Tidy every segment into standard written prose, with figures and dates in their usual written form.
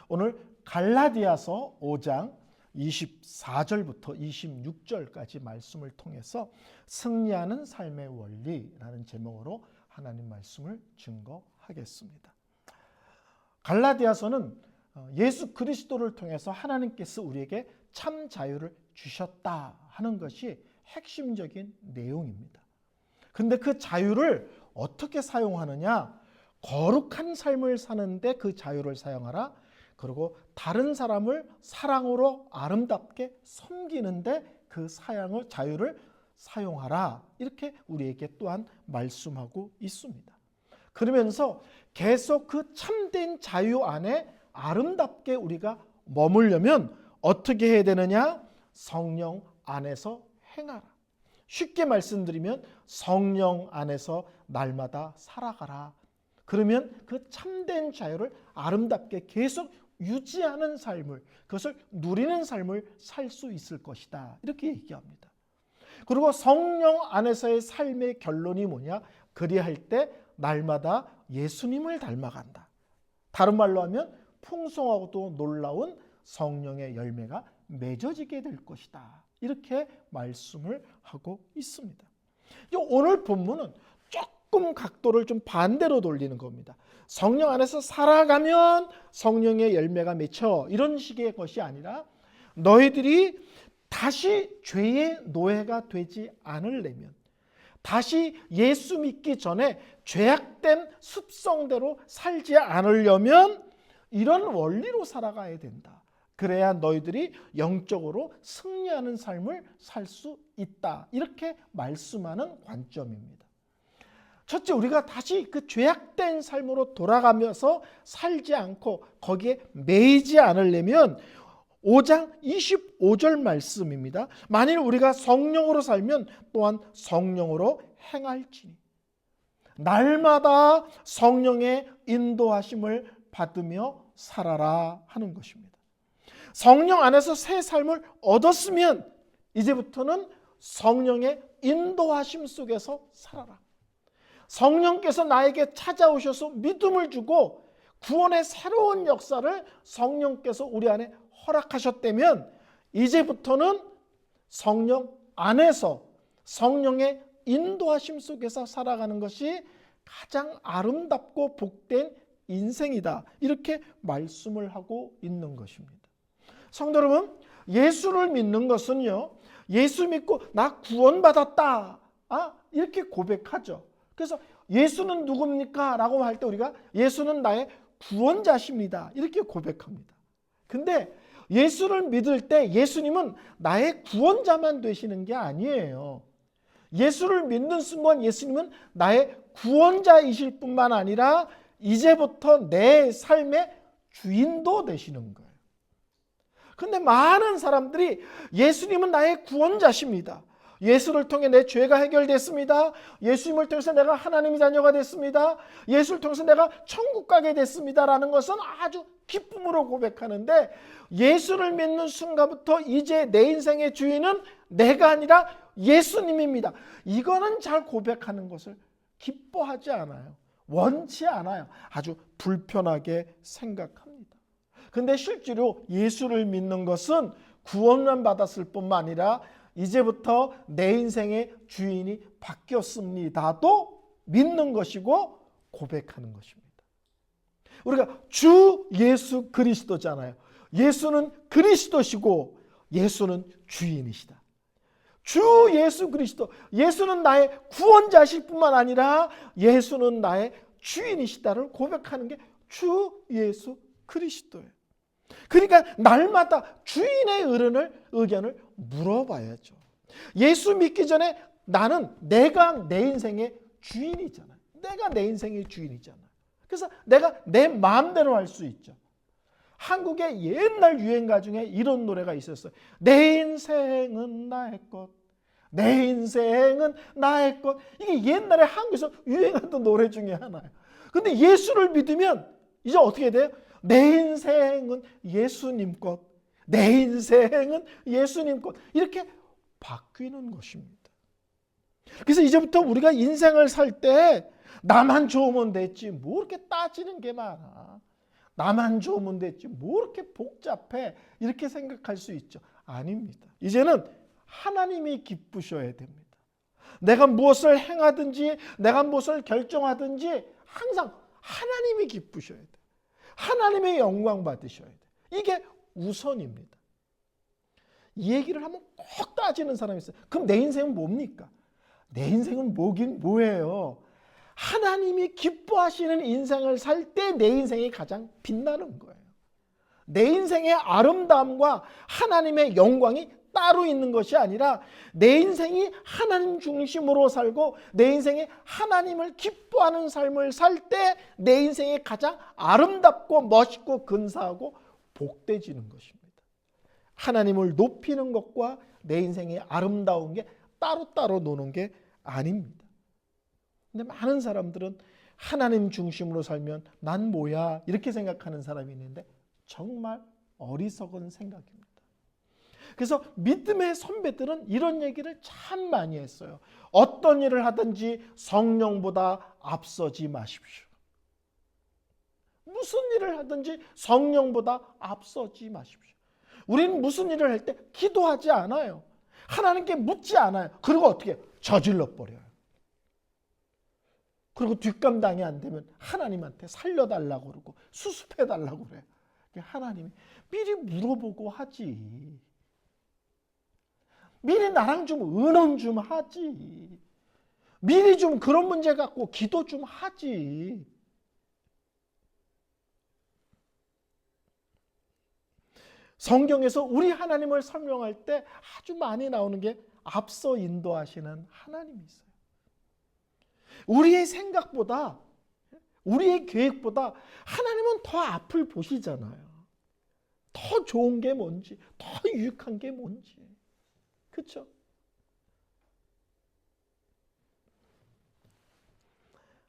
오늘 갈라디아서 5장 24절부터 26절까지 말씀을 통해서 승리하는 삶의 원리라는 제목으로 하나님 말씀을 증거하겠습니다. 갈라디아서는 예수 그리스도를 통해서 하나님께서 우리에게 참 자유를 주셨다 하는 것이 핵심적인 내용입니다. 근데 그 자유를 어떻게 사용하느냐? 거룩한 삶을 사는데 그 자유를 사용하라. 그리고 다른 사람을 사랑으로 아름답게 섬기는데 그 자유를 사용하라. 이렇게 우리에게 또한 말씀하고 있습니다. 그러면서 계속 그 참된 자유 안에 아름답게 우리가 머물려면 어떻게 해야 되느냐? 성령 안에서 행하라. 쉽게 말씀드리면 성령 안에서 날마다 살아가라. 그러면 그 참된 자유를 아름답게 계속 유지하는 삶을, 그것을 누리는 삶을 살 수 있을 것이다. 이렇게 얘기합니다. 그리고 성령 안에서의 삶의 결론이 뭐냐? 그리할 때 날마다 예수님을 닮아간다. 다른 말로 하면 풍성하고도 놀라운 성령의 열매가 맺어지게 될 것이다. 이렇게 말씀을 하고 있습니다. 오늘 본문은 조금 각도를 좀 반대로 돌리는 겁니다. 성령 안에서 살아가면 성령의 열매가 맺혀, 이런 식의 것이 아니라 너희들이 다시 죄의 노예가 되지 않으려면, 다시 예수 믿기 전에 죄악된 습성대로 살지 않으려면 이런 원리로 살아가야 된다. 그래야 너희들이 영적으로 승리하는 삶을 살 수 있다. 이렇게 말씀하는 관점입니다. 첫째, 우리가 다시 그 죄악된 삶으로 돌아가면서 살지 않고 거기에 매이지 않으려면 5장 25절 말씀입니다. 만일 우리가 성령으로 살면 또한 성령으로 행할지니 날마다 성령의 인도하심을 받으며 살아라 하는 것입니다. 성령 안에서 새 삶을 얻었으면 이제부터는 성령의 인도하심 속에서 살아라. 성령께서 나에게 찾아오셔서 믿음을 주고 구원의 새로운 역사를 성령께서 우리 안에 허락하셨다면 이제부터는 성령 안에서 성령의 인도하심 속에서 살아가는 것이 가장 아름답고 복된 인생이다. 이렇게 말씀을 하고 있는 것입니다. 성도 여러분, 예수를 믿는 것은요, 예수 믿고 나 구원받았다, 이렇게 고백하죠. 그래서 예수는 누굽니까? 라고 할 때 우리가 예수는 나의 구원자십니다. 이렇게 고백합니다. 근데 예수를 믿을 때 예수님은 나의 구원자만 되시는 게 아니에요. 예수를 믿는 순간 예수님은 나의 구원자이실 뿐만 아니라 이제부터 내 삶의 주인도 되시는 거예요. 근데 많은 사람들이 예수님은 나의 구원자십니다. 예수를 통해 내 죄가 해결됐습니다. 예수님을 통해서 내가 하나님의 자녀가 됐습니다. 예수를 통해서 내가 천국 가게 됐습니다. 라는 것은 아주 기쁨으로 고백하는데 예수를 믿는 순간부터 이제 내 인생의 주인은 내가 아니라 예수님입니다. 이거는 잘 고백하는 것을 기뻐하지 않아요. 원치 않아요. 아주 불편하게 생각합니다. 근데 실제로 예수를 믿는 것은 구원만 받았을 뿐만 아니라 이제부터 내 인생의 주인이 바뀌었습니다도 믿는 것이고 고백하는 것입니다. 우리가 주 예수 그리스도잖아요. 예수는 그리스도시고 예수는 주인이시다. 주 예수 그리스도, 예수는 나의 구원자실 뿐만 아니라 예수는 나의 주인이시다를 고백하는 게 주 예수 그리스도예요. 그러니까 날마다 주인의 의견을 물어봐야죠. 예수 믿기 전에 내가 내 인생의 주인이잖아요. 내가 내 인생의 주인이잖아요. 그래서 내가 내 마음대로 할 수 있죠. 한국의 옛날 유행가 중에 이런 노래가 있었어요. 내 인생은 나의 것, 내 인생은 나의 것. 이게 옛날에 한국에서 유행하던 노래 중에 하나예요. 근데 예수를 믿으면 이제 어떻게 돼요? 내 인생은 예수님 것, 내 인생은 예수님 것, 이렇게 바뀌는 것입니다. 그래서 이제부터 우리가 인생을 살 때 나만 좋으면 됐지 뭐 이렇게 따지는 게 많아. 나만 좋으면 됐지 뭐 이렇게 복잡해 이렇게 생각할 수 있죠. 아닙니다. 이제는 하나님이 기쁘셔야 됩니다. 내가 무엇을 행하든지 내가 무엇을 결정하든지 항상 하나님이 기쁘셔야 돼요. 하나님의 영광 받으셔야 돼요. 이게 우선입니다. 이 얘기를 한번 꼭 따지는 사람이 있어요. 그럼 내 인생은 뭡니까? 내 인생은 뭐긴 뭐예요? 하나님이 기뻐하시는 인생을 살 때 내 인생이 가장 빛나는 거예요. 내 인생의 아름다움과 하나님의 영광이 따로 있는 것이 아니라 내 인생이 하나님 중심으로 살고 내 인생이 하나님을 기뻐하는 삶을 살 때 내 인생이 가장 아름답고 멋있고 근사하고 복되지는 것입니다. 하나님을 높이는 것과 내 인생의 아름다운 게 따로따로 노는 게 아닙니다. 근데 많은 사람들은 하나님 중심으로 살면 난 뭐야 이렇게 생각하는 사람이 있는데 정말 어리석은 생각입니다. 그래서 믿음의 선배들은 이런 얘기를 참 많이 했어요. 어떤 일을 하든지 성령보다 앞서지 마십시오. 무슨 일을 하든지 성령보다 앞서지 마십시오. 우리는 무슨 일을 할 때 기도하지 않아요. 하나님께 묻지 않아요. 그리고 어떻게 저질러 버려요. 그리고 뒷감당이 안 되면 하나님한테 살려달라고 그러고 수습해달라고 그래요. 하나님이 미리 물어보고 하지. 미리 나랑 좀 의논 좀 하지. 미리 좀 그런 문제 갖고 기도 좀 하지. 성경에서 우리 하나님을 설명할 때 아주 많이 나오는 게 앞서 인도하시는 하나님이 있어요. 우리의 생각보다 우리의 계획보다 하나님은 더 앞을 보시잖아요. 더 좋은 게 뭔지, 더 유익한 게 뭔지. 그렇죠?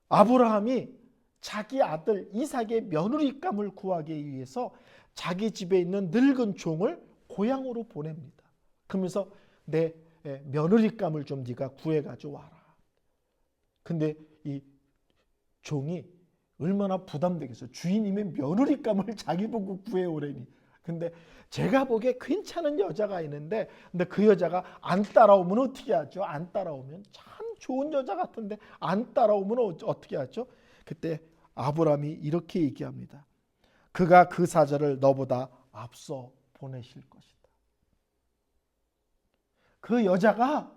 아브라함이 자기 아들 이삭의 며느리감을 구하기 위해서 자기 집에 있는 늙은 종을 고향으로 보냅니다. 그러면서 내 며느리감을 좀 네가 구해가지고 와라. 근데 이 종이 얼마나 부담되겠어요. 주인님의 며느리감을 자기 보고 구해오래니. 근데 제가 보기에 괜찮은 여자가 있는데 근데 그 여자가 안 따라오면 어떻게 하죠? 안 따라오면 참 좋은 여자 같은데 안 따라오면 어떻게 하죠? 그때 아브라함이 이렇게 얘기합니다. 그가 그 사자를 너보다 앞서 보내실 것이다. 그 여자가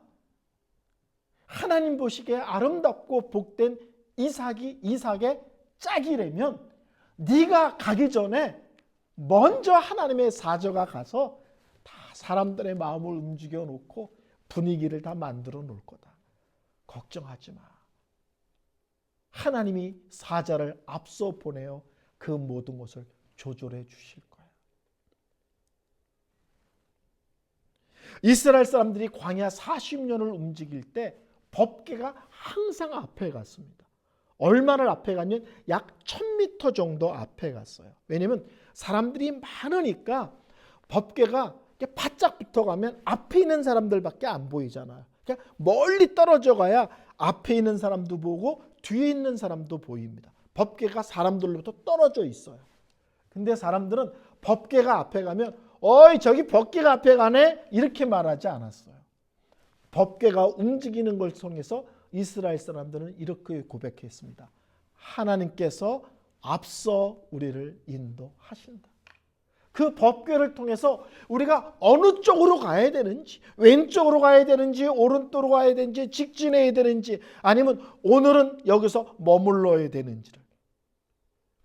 하나님 보시기에 아름답고 복된 이삭의 짝이라면 네가 가기 전에 먼저 하나님의 사자가 가서 다 사람들의 마음을 움직여 놓고 분위기를 다 만들어 놓을 거다. 걱정하지 마. 하나님이 사자를 앞서 보내어 그 모든 것을 조절해 주실 거야. 이스라엘 사람들이 광야 40년을 움직일 때 법궤가 항상 앞에 갔습니다. 얼마나 앞에 갔냐면 약 1000m 정도 앞에 갔어요. 왜냐하면 사람들이 많으니까 법궤가 바짝 붙어가면 앞에 있는 사람들밖에 안 보이잖아요. 그러니까 멀리 떨어져 가야 앞에 있는 사람도 보고 뒤에 있는 사람도 보입니다. 법궤가 사람들로부터 떨어져 있어요. 근데 사람들은 법궤가 앞에 가면 어이 저기 법궤가 앞에 가네 이렇게 말하지 않았어요. 법궤가 움직이는 걸 통해서 이스라엘 사람들은 이렇게 고백했습니다. 하나님께서 앞서 우리를 인도하신다. 그 법궤를 통해서 우리가 어느 쪽으로 가야 되는지, 왼쪽으로 가야 되는지, 오른쪽으로 가야 되는지, 직진해야 되는지, 아니면 오늘은 여기서 머물러야 되는지를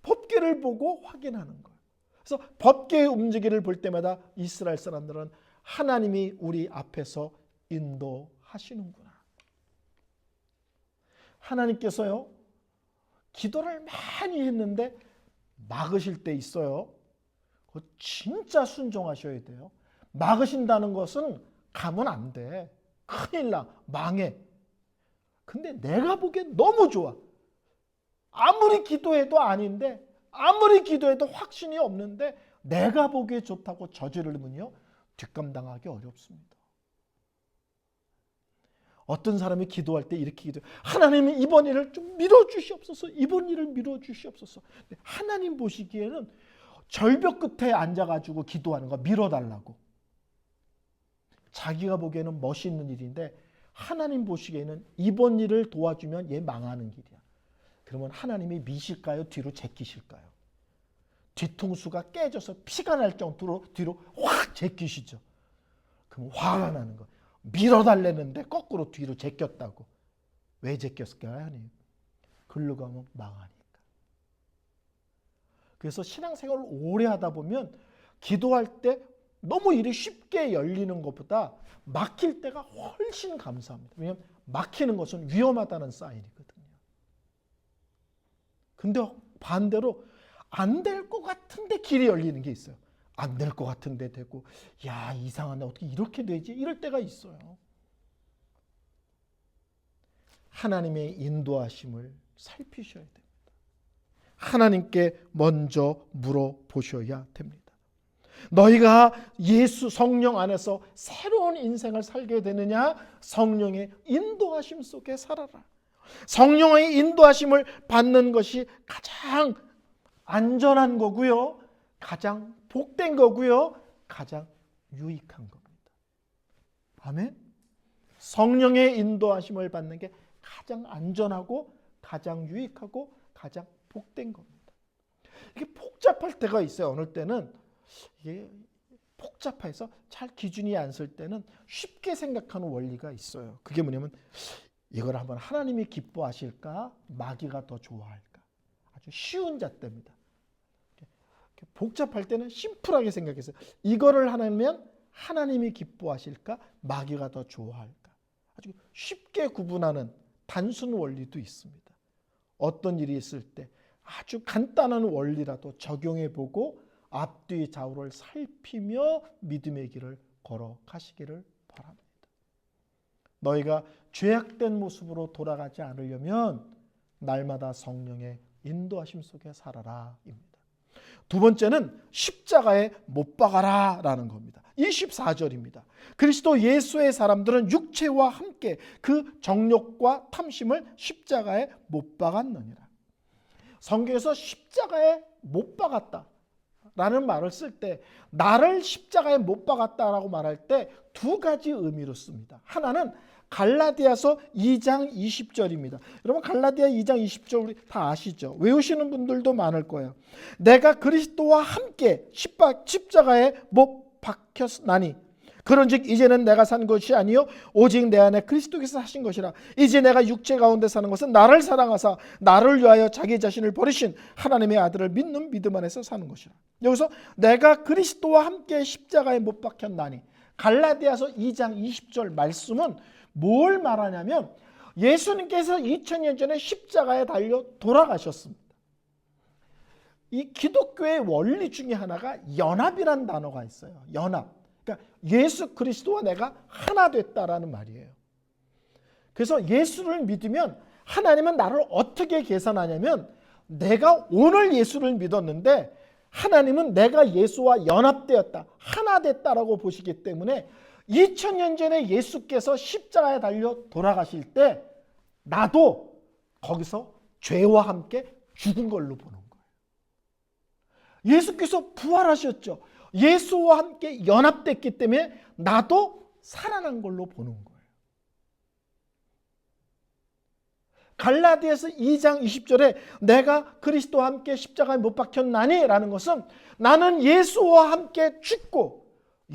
법궤를 보고 확인하는 거예요. 그래서 법궤의 움직임을 볼 때마다 이스라엘 사람들은 하나님이 우리 앞에서 인도하시는구나. 하나님께서요, 기도를 많이 했는데 막으실 때 있어요. 그거 진짜 순종하셔야 돼요. 막으신다는 것은 가면 안 돼. 큰일 나. 망해. 근데 내가 보기엔 너무 좋아. 아무리 기도해도 아닌데, 아무리 기도해도 확신이 없는데 내가 보기에 좋다고 저지르면요 뒷감당하기 어렵습니다. 어떤 사람이 기도할 때 이렇게 기도해요. 하나님이 이번 일을 좀 밀어주시옵소서. 이번 일을 밀어주시옵소서. 하나님 보시기에는 절벽 끝에 앉아가지고 기도하는 거 밀어달라고. 자기가 보기에는 멋있는 일인데 하나님 보시기에는 이번 일을 도와주면 얘 망하는 길이야. 그러면 하나님이 미실까요? 뒤로 제끼실까요? 뒤통수가 깨져서 피가 날 정도로 뒤로 확 제끼시죠. 그럼 화가 나는 거예요. 밀어달랬는데 거꾸로 뒤로 제꼈다고. 왜 제꼈을까요, 하나님? 글로 가면 망하니까. 그래서 신앙생활을 오래 하다 보면 기도할 때 너무 일이 쉽게 열리는 것보다 막힐 때가 훨씬 감사합니다. 왜냐하면 막히는 것은 위험하다는 사인이거든요. 근데 반대로 안 될 것 같은데 길이 열리는 게 있어요. 안 될 것 같은데 되고, 야, 이상하네, 어떻게 이렇게 되지? 이럴 때가 있어요. 하나님의 인도하심을 살피셔야 됩니다. 하나님께 먼저 물어보셔야 됩니다. 너희가 예수 성령 안에서 새로운 인생을 살게 되느냐? 성령의 인도하심 속에 살아라. 성령의 인도하심을 받는 것이 가장 안전한 거고요. 가장 복된 거고요. 가장 유익한 겁니다. 아멘. 성령의 인도하심을 받는 게 가장 안전하고 가장 유익하고 가장 복된 겁니다. 이게 복잡할 때가 있어요. 어느 때는 이게 복잡해서 잘 기준이 안 쓸 때는 쉽게 생각하는 원리가 있어요. 그게 뭐냐면 이걸 한번 하나님이 기뻐하실까? 마귀가 더 좋아할까? 아주 쉬운 잣대입니다. 복잡할 때는 심플하게 생각했어요. 이거를 하면 하나님이 기뻐하실까? 마귀가 더 좋아할까? 아주 쉽게 구분하는 단순 원리도 있습니다. 어떤 일이 있을 때 아주 간단한 원리라도 적용해보고 앞뒤 좌우를 살피며 믿음의 길을 걸어가시기를 바랍니다. 너희가 죄악된 모습으로 돌아가지 않으려면 날마다 성령의 인도하심 속에 살아라 입니다. 두 번째는 십자가에 못 박아라 라는 겁니다. 24절입니다. 그리스도 예수의 사람들은 육체와 함께 그 정욕과 탐심을 십자가에 못 박았느니라. 성경에서 십자가에 못 박았다 라는 말을 쓸 때 나를 십자가에 못 박았다라고 말할 때 두 가지 의미로 씁니다. 하나는 갈라디아서 2장 20절입니다. 여러분 갈라디아 2장 20절 우리 다 아시죠? 외우시는 분들도 많을 거예요. 내가 그리스도와 함께 십자가에 못 박혔나니 그런즉 이제는 내가 산 것이 아니요 오직 내 안에 그리스도께서 하신 것이라. 이제 내가 육체 가운데 사는 것은 나를 사랑하사 나를 위하여 자기 자신을 버리신 하나님의 아들을 믿는 믿음 안에서 사는 것이라. 여기서 내가 그리스도와 함께 십자가에 못 박혔나니 갈라디아서 2장 20절 말씀은 뭘 말하냐면 예수님께서 2000년 전에 십자가에 달려 돌아가셨습니다. 이 기독교의 원리 중에 하나가 연합이라는 단어가 있어요. 연합. 그러니까 예수 그리스도와 내가 하나 됐다라는 말이에요. 그래서 예수를 믿으면 하나님은 나를 어떻게 계산하냐면 내가 오늘 예수를 믿었는데 하나님은 내가 예수와 연합되었다, 하나 됐다라고 보시기 때문에 2000년 전에 예수께서 십자가에 달려 돌아가실 때 나도 거기서 죄와 함께 죽은 걸로 보는 거예요. 예수께서 부활하셨죠. 예수와 함께 연합됐기 때문에 나도 살아난 걸로 보는 거예요. 갈라디아서 2장 20절에 내가 그리스도와 함께 십자가에 못 박혔나니 라는 것은 나는 예수와 함께 죽고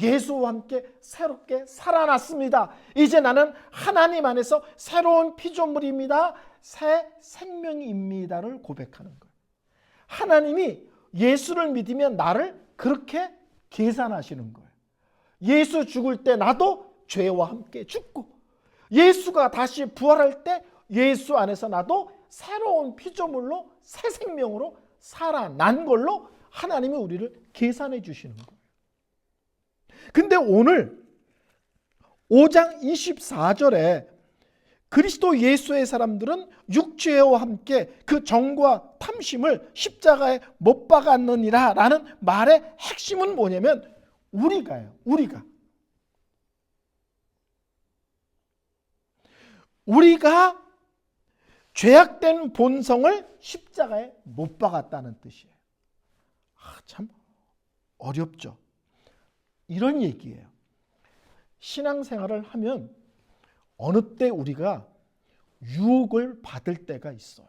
예수와 함께 새롭게 살아났습니다. 이제 나는 하나님 안에서 새로운 피조물입니다. 새 생명입니다를 고백하는 거예요. 하나님이 예수를 믿으면 나를 그렇게 계산하시는 거예요. 예수 죽을 때 나도 죄와 함께 죽고 예수가 다시 부활할 때 예수 안에서 나도 새로운 피조물로 새 생명으로 살아난 걸로 하나님이 우리를 계산해 주시는 거예요. 근데 오늘 5장 24절에 그리스도 예수의 사람들은 육체와 함께 그 정과 탐심을 십자가에 못 박았느니라 라는 말의 핵심은 뭐냐면 우리가요. 우리가 죄악된 본성을 십자가에 못 박았다는 뜻이에요. 참 어렵죠. 이런 얘기예요. 신앙생활을 하면 어느 때 우리가 유혹을 받을 때가 있어요.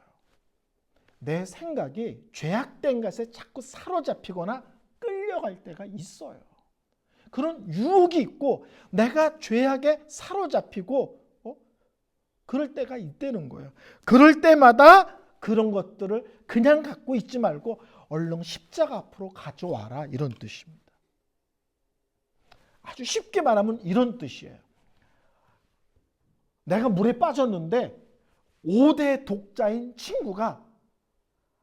내 생각이 죄악된 것에 자꾸 사로잡히거나 끌려갈 때가 있어요. 그런 유혹이 있고 내가 죄악에 사로잡히고 그럴 때가 있다는 거예요. 그럴 때마다 그런 것들을 그냥 갖고 있지 말고 얼른 십자가 앞으로 가져와라, 이런 뜻입니다. 아주 쉽게 말하면 이런 뜻이에요. 내가 물에 빠졌는데 5대 독자인 친구가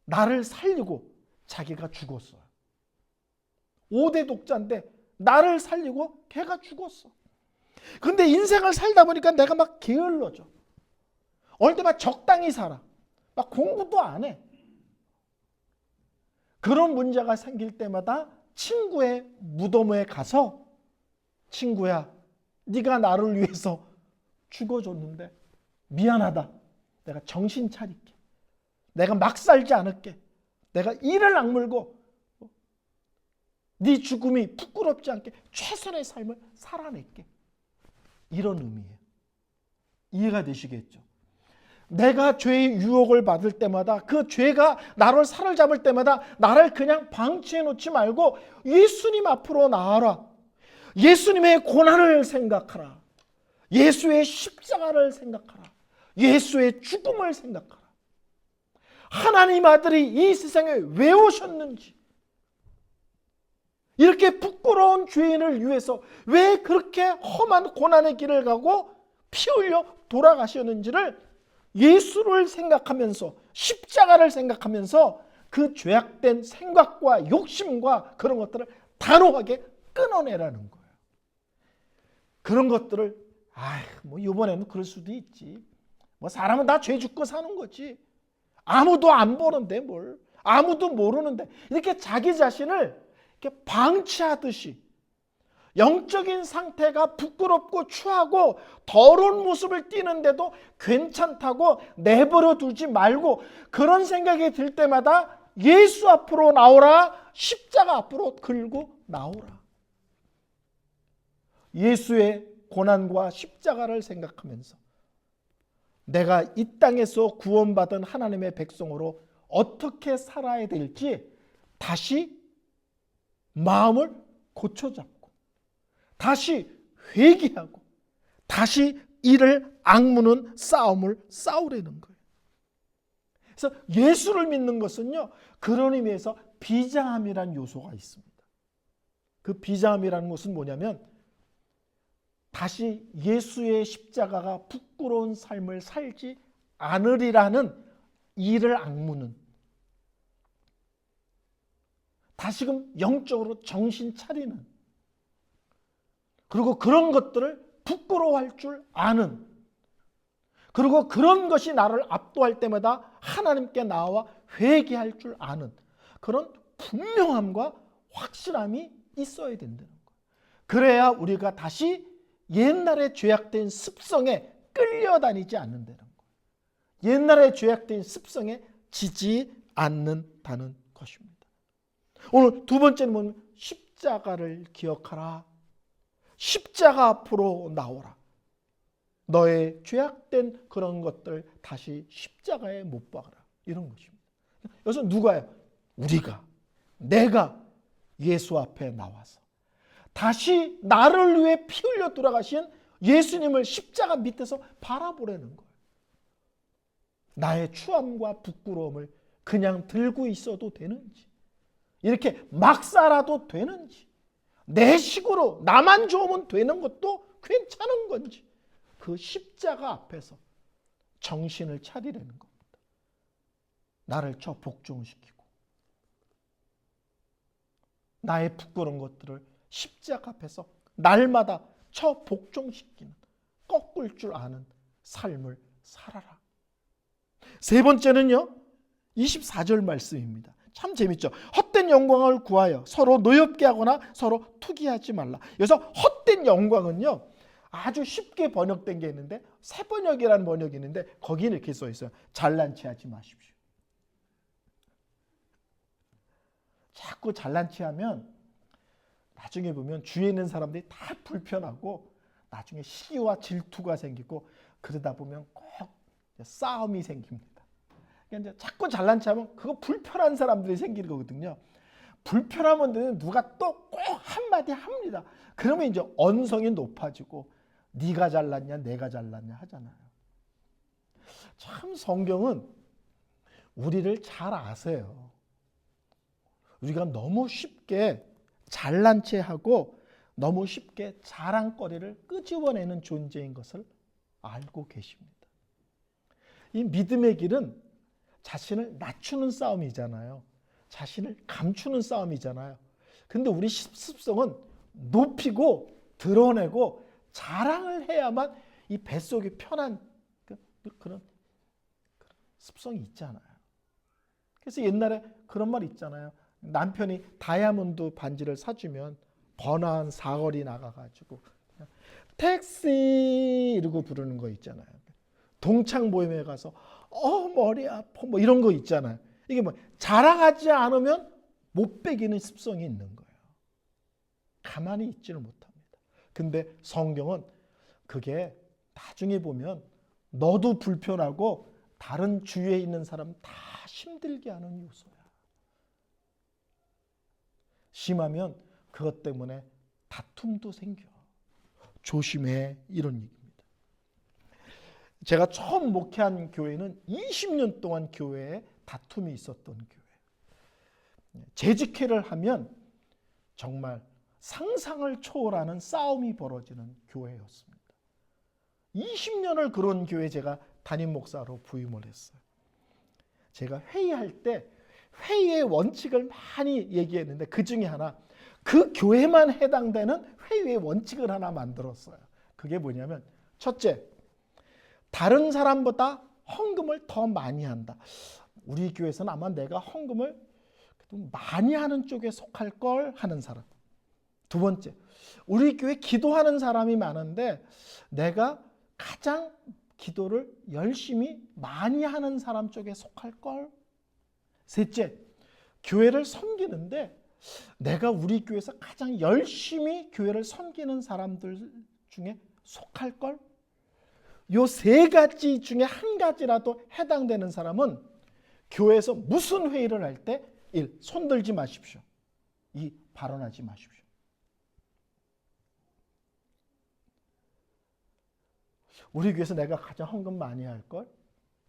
나를 살리고 자기가 죽었어요. 5대 독자인데 나를 살리고 걔가 죽었어. 근데 인생을 살다 보니까 내가 막 게을러져. 어느 때 막 적당히 살아. 막 공부도 안 해. 그런 문제가 생길 때마다 친구의 무덤에 가서, 친구야, 네가 나를 위해서 죽어줬는데 미안하다. 내가 정신 차릴게. 내가 막 살지 않을게. 내가 이를 악물고 네 죽음이 부끄럽지 않게 최선의 삶을 살아낼게. 이런 의미예요. 이해가 되시겠죠? 내가 죄의 유혹을 받을 때마다, 그 죄가 나를 사로잡을 때마다 나를 그냥 방치해 놓지 말고 예수님 앞으로 나와라. 예수님의 고난을 생각하라. 예수의 십자가를 생각하라. 예수의 죽음을 생각하라. 하나님 아들이 이 세상에 왜 오셨는지, 이렇게 부끄러운 죄인을 위해서 왜 그렇게 험한 고난의 길을 가고 피 흘려 돌아가셨는지를 예수를 생각하면서, 십자가를 생각하면서 그 죄악된 생각과 욕심과 그런 것들을 단호하게 끊어내라는 거예요. 그런 것들을 뭐 이번에는 그럴 수도 있지. 뭐 사람은 다 죄 짓고 사는 거지. 아무도 안 보는데 뭘. 아무도 모르는데. 이렇게 자기 자신을 이렇게 방치하듯이 영적인 상태가 부끄럽고 추하고 더러운 모습을 띠는데도 괜찮다고 내버려 두지 말고, 그런 생각이 들 때마다 예수 앞으로 나오라. 십자가 앞으로 들고 나오라. 예수의 고난과 십자가를 생각하면서 내가 이 땅에서 구원받은 하나님의 백성으로 어떻게 살아야 될지 다시 마음을 고쳐잡고 다시 회개하고 다시 이를 악무는 싸움을 싸우려는 거예요. 그래서 예수를 믿는 것은요, 그런 의미에서 비장함이라는 요소가 있습니다. 그 비장함이라는 것은 뭐냐면, 다시 예수의 십자가가 부끄러운 삶을 살지 않으리라는 이를 악무는, 다시금 영적으로 정신 차리는, 그리고 그런 것들을 부끄러워할 줄 아는, 그리고 그런 것이 나를 압도할 때마다 하나님께 나와 회개할 줄 아는 그런 분명함과 확실함이 있어야 된다는 거예요. 그래야 우리가 다시 옛날에 죄악된 습성에 끌려다니지 않는다는 거예요. 옛날에 죄악된 습성에 지지 않는다는 것입니다. 오늘 두 번째는 뭐냐면 십자가를 기억하라. 십자가 앞으로 나오라. 너의 죄악된 그런 것들 다시 십자가에 못 박아라. 이런 것입니다. 여기서 누가요? 우리가, 내가 예수 앞에 나와서 다시 나를 위해 피 흘려 돌아가신 예수님을 십자가 밑에서 바라보라는 거예요. 나의 추함과 부끄러움을 그냥 들고 있어도 되는지, 이렇게 막 살아도 되는지, 내 식으로 나만 좋으면 되는 것도 괜찮은 건지, 그 십자가 앞에서 정신을 차리라는 겁니다. 나를 저 복종시키고 나의 부끄러운 것들을 십자가 앞에서 날마다 저 복종시키는, 꺾을 줄 아는 삶을 살아라. 세 번째는요, 24절 말씀입니다. 참 재밌죠. 헛된 영광을 구하여 서로 노엽게 하거나 서로 투기하지 말라. 여기서 헛된 영광은요, 아주 쉽게 번역된 게 있는데 새 번역이라는 번역이 있는데 거기는 이렇게 써 있어요. 잘난 체 하지 마십시오. 자꾸 잘난 체 하면 나중에 보면 주위에 있는 사람들이 다 불편하고 나중에 시기와 질투가 생기고 그러다 보면 꼭 싸움이 생깁니다. 그러니까 이제 자꾸 잘난 체 하면 그거 불편한 사람들이 생기는 거거든요. 불편하면 누가 또 꼭 한마디 합니다. 그러면 이제 언성이 높아지고 네가 잘났냐 내가 잘났냐 하잖아요. 참 성경은 우리를 잘 아세요. 우리가 너무 쉽게 잘난 체하고 너무 쉽게 자랑거리를 끄집어내는 존재인 것을 알고 계십니다. 이 믿음의 길은 자신을 낮추는 싸움이잖아요. 자신을 감추는 싸움이잖아요. 근데 우리 습성은 높이고 드러내고 자랑을 해야만 이 뱃속이 편한 그런 습성이 있잖아요. 그래서 옛날에 그런 말 있잖아요. 남편이 다이아몬드 반지를 사주면 번화한 사거리 나가가지고 택시 이러고 부르는 거 있잖아요. 동창 모임에 가서 머리 아파 뭐 이런 거 있잖아요. 이게 뭐 자랑하지 않으면 못 배기는 습성이 있는 거예요. 가만히 있지를 못합니다. 근데 성경은 그게 나중에 보면 너도 불편하고 다른 주위에 있는 사람 다 힘들게 하는 요소야. 심하면 그것 때문에 다툼도 생겨. 조심해 이런 얘기입니다. 제가 처음 목회한 교회는 20년 동안 교회에 다툼이 있었던 교회. 재직회를 하면 정말 상상을 초월하는 싸움이 벌어지는 교회였습니다. 20년을 그런 교회 제가 담임 목사로 부임을 했어요. 제가 회의할 때 회의의 원칙을 많이 얘기했는데 그 중에 하나 그 교회만 해당되는 회의의 원칙을 하나 만들었어요. 그게 뭐냐면 첫째, 다른 사람보다 헌금을 더 많이 한다. 우리 교회에서는 아마 내가 헌금을 많이 하는 쪽에 속할 걸 하는 사람. 두 번째, 우리 교회 기도하는 사람이 많은데 내가 가장 기도를 열심히 많이 하는 사람 쪽에 속할 걸. 셋째, 교회를 섬기는데 내가 우리 교회에서 가장 열심히 교회를 섬기는 사람들 중에 속할 걸. 요 세 가지 중에 한 가지라도 해당되는 사람은 교회에서 무슨 회의를 할 때 1. 손 들지 마십시오. 2. 발언하지 마십시오. 우리 교회에서 내가 가장 헌금 많이 할 걸.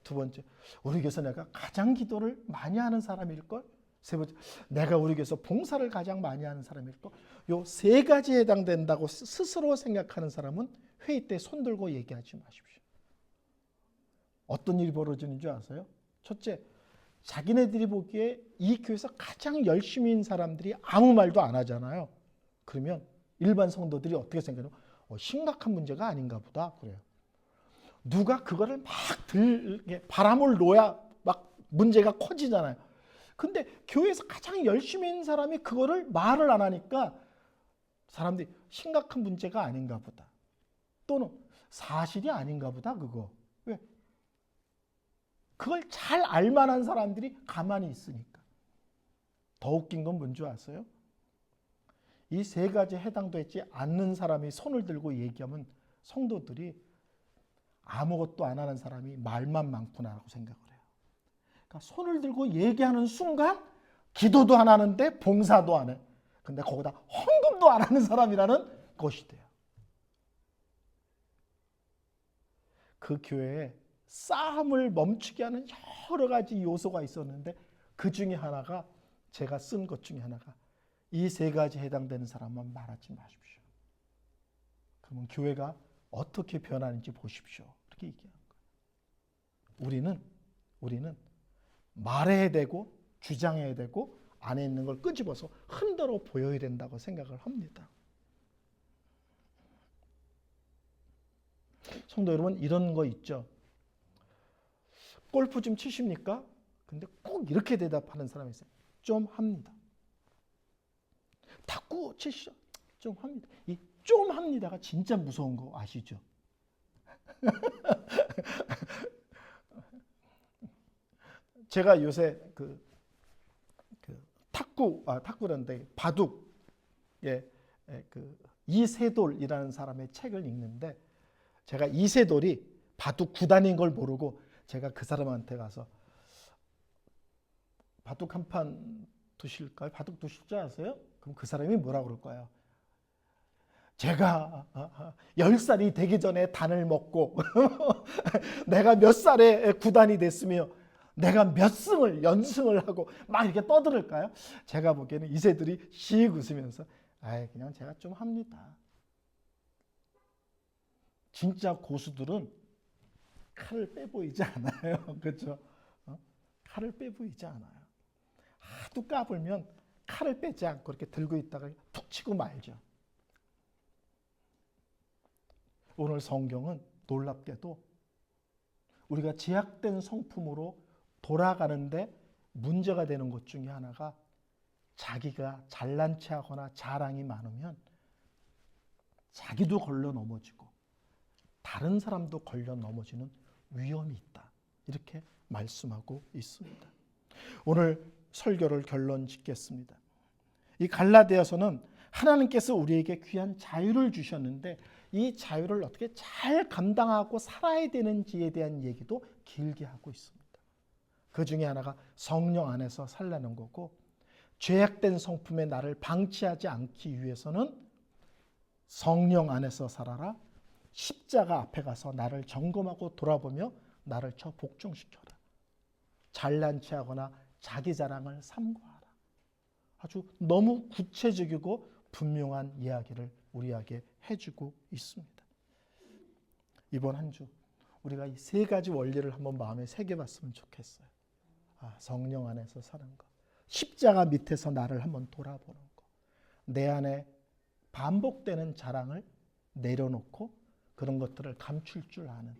두 번째, 우리 교회에서 내가 가장 기도를 많이 하는 사람일 걸. 세 번째, 내가 우리 교회에서 봉사를 가장 많이 하는 사람일 걸. 요 세 가지에 해당된다고 스스로 생각하는 사람은 회의 때 손 들고 얘기하지 마십시오. 어떤 일이 벌어지는 줄 아세요? 첫째, 자기네들이 보기에 이 교회에서 가장 열심히인 사람들이 아무 말도 안 하잖아요. 그러면 일반 성도들이 어떻게 생각해요? 심각한 문제가 아닌가 보다 그래요. 누가 그거를 막 바람을 놓아야 막 문제가 커지잖아요. 근데 교회에서 가장 열심히인 사람이 그거를 말을 안 하니까 사람들이 심각한 문제가 아닌가 보다. 또는 사실이 아닌가 보다 그거. 왜? 그걸 잘 알만한 사람들이 가만히 있으니까. 더 웃긴 건 뭔지 아세요? 이 세 가지에 해당되지 않는 사람이 손을 들고 얘기하면 성도들이 아무것도 안 하는 사람이 말만 많구나라고 생각을 해요. 그러니까 손을 들고 얘기하는 순간 기도도 안 하는데 봉사도 안 해. 근데 거기다 헌금도 안 하는 사람이라는 것이 돼요. 그 교회에 싸움을 멈추게 하는 여러 가지 요소가 있었는데 그 중에 하나가 제가 쓴 것 중에 하나가 이 세 가지에 해당되는 사람만 말하지 마십시오. 그러면 교회가 어떻게 변하는지 보십시오. 이렇게 얘기하는 거예요. 우리는 말해야 되고 주장해야 되고 안에 있는 걸 끄집어서 흔들어 보여야 된다고 생각을 합니다. 성도 여러분, 이런 거 있죠. 골프 좀 치십니까? 근데 꼭 이렇게 대답하는 사람이 있어요. 좀 합니다. 탁구 치시죠? 좀 합니다. 이 좀 합니다가 진짜 무서운 거 아시죠? 제가 요새 탁구란데 바둑의 이세돌이라는 사람의 책을 읽는데, 제가 이세돌이 바둑 구단인 걸 모르고 제가 그 사람한테 가서 바둑 한 판 두실까요? 바둑 두실 줄 아세요? 그럼 그 사람이 뭐라 그럴까요? 제가 10살이 되기 전에 단을 먹고 내가 몇 살에 구단이 됐으며 내가 몇 승을 연승을 하고 막 이렇게 떠들을까요? 제가 보기에는 이세돌이 씩 웃으면서 그냥 제가 좀 합니다. 진짜 고수들은 칼을 빼보이지 않아요. 그렇죠? 칼을 빼보이지 않아요. 하도 까불면 칼을 빼지 않고 이렇게 들고 있다가 툭 치고 말죠. 오늘 성경은 놀랍게도 우리가 제약된 성품으로 돌아가는데 문제가 되는 것 중에 하나가, 자기가 잘난 체하거나 자랑이 많으면 자기도 걸려 넘어지고 다른 사람도 걸려 넘어지는 위험이 있다, 이렇게 말씀하고 있습니다. 오늘 설교를 결론 짓겠습니다. 이 갈라디아서는 하나님께서 우리에게 귀한 자유를 주셨는데 이 자유를 어떻게 잘 감당하고 살아야 되는지에 대한 얘기도 길게 하고 있습니다. 그 중에 하나가 성령 안에서 살라는 거고, 죄악된 성품의 나를 방치하지 않기 위해서는 성령 안에서 살아라, 십자가 앞에 가서 나를 점검하고 돌아보며 나를 복종시켜라, 잘난 체하거나 자기 자랑을 삼고하라. 아주 너무 구체적이고 분명한 이야기를 우리에게 해주고 있습니다. 이번 한 주 우리가 이 세 가지 원리를 한번 마음에 새겨봤으면 좋겠어요. 성령 안에서 사는 것, 십자가 밑에서 나를 한번 돌아보는 것, 내 안에 반복되는 자랑을 내려놓고 그런 것들을 감출 줄 아는,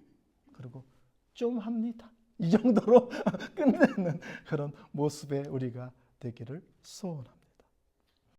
그리고 좀 합니다, 이 정도로 끝내는 그런 모습의 우리가 되기를 소원합니다.